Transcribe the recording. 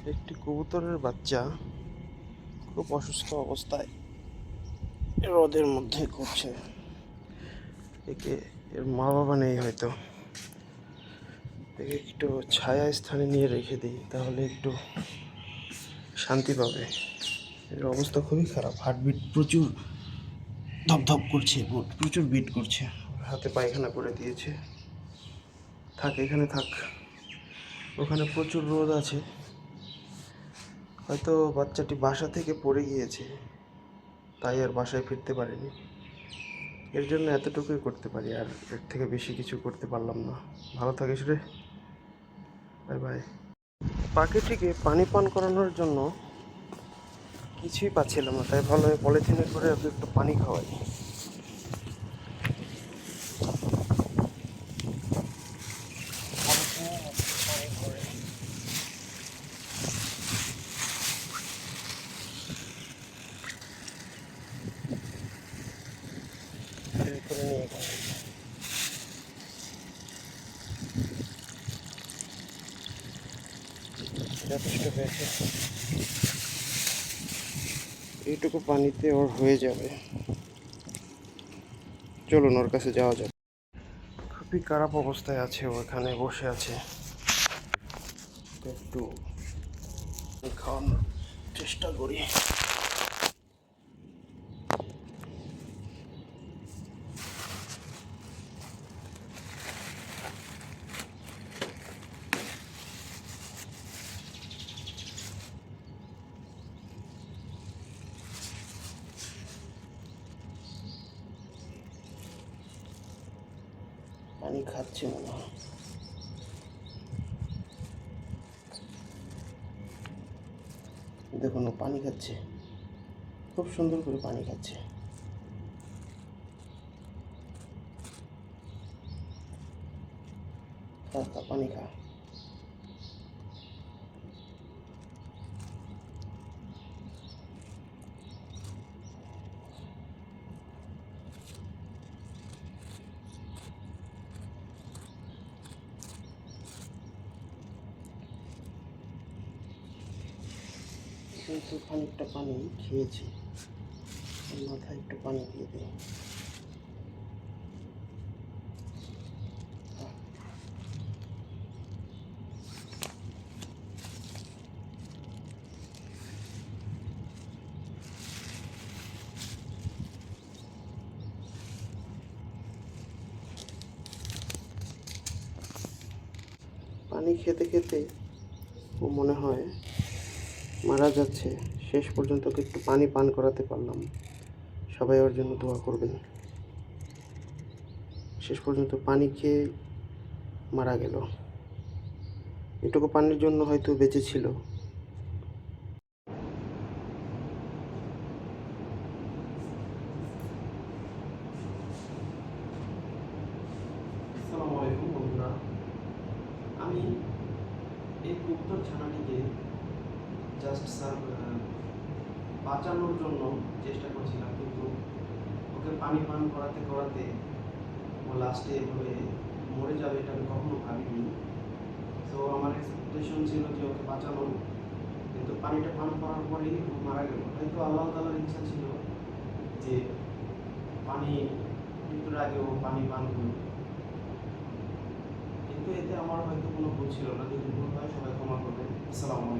একটি কবুতরের বাচ্চা খুব অসুস্থ অবস্থায় রোদের মধ্যে ঘুরছে। একে এর মা বাবা নেই, হয়তো একে একটু ছায়া স্থানে নিয়ে রেখে দিই, তাহলে একটু শান্তি পাবে। এর অবস্থা খুবই খারাপ, হার্টবিট প্রচুর ধপধপ করছে, প্রচুর বিট করছে। হাতে পায়খানা করে দিয়েছে। থাক, এখানে থাক, ওখানে প্রচুর রোদ আছে। হয়তো বাচ্চাটি বাসা থেকে পড়ে গিয়েছে, তাই আর বাসায় ফিরতে পারেনি। এর জন্য এতটুকুই করতে পারি, আর এর থেকে বেশি কিছু করতে পারলাম না। ভালো থাকিস রে, বাই বাই। পাখিটিকে পানি পান করানোর জন্য কিছুই পাচ্ছিলাম না, তাই ভালো পলিথিনে করে ওকে একটু পানি খাওয়াই। করে নিয়ে যথেষ্ট হয়েছে, এইটুকু পানিতে ওর হয়ে যাবে। চলুন ওর কাছে যাওয়া যাক। খুবই খারাপ অবস্থায় আছে, ও এখানে বসে আছে। একটু খাওয়ানোর চেষ্টা করি। পানি খাচ্ছে মনে হয়। দেখুন, ও পানি খাচ্ছে, খুব সুন্দর করে পানি খাচ্ছে। খা খা, পানি খা। কিন্তু খানিকটা পানি খেয়েছি, মাথায় একটু পানি দিয়ে দিই। পানি খেতে খেতে ও মনে হয় মারা যাচ্ছে। শেষ পর্যন্ত ওকে একটু পানি পান করাতে পারলাম। সবাই ওর জন্য দোয়া করবেন। শেষ পর্যন্ত পানি খেয়ে মারা গেল। এটুকু পানির জন্য হয়তো বেঁচে ছিল। আসসালামু আলাইকুম বন্ধুরা, আমি এই কবুতর ছানাটিকে জাস্ট বাঁচানোর জন্য চেষ্টা করছিলাম, কিন্তু ওকে পানি পান করাতে করাতে ও লাস্টে এভাবে মরে যাবে এটা আমি কখনো ভাবিনি। তো আমার এক্সপেকটেশন ছিল যে ওকে বাঁচানো, কিন্তু পানিটা পান করার পরেই ও মারা গেল। হয়তো আল্লাহ তাআলার ইচ্ছা ছিল যে পানি মৃত্যুর আগে ও পানি পান করবে, কিন্তু এতে আমার হয়তো কোনো ভুল ছিল না। যদি ভুল হয় সবাই ক্ষমা করবেন। আসসালামু আলাইকুম।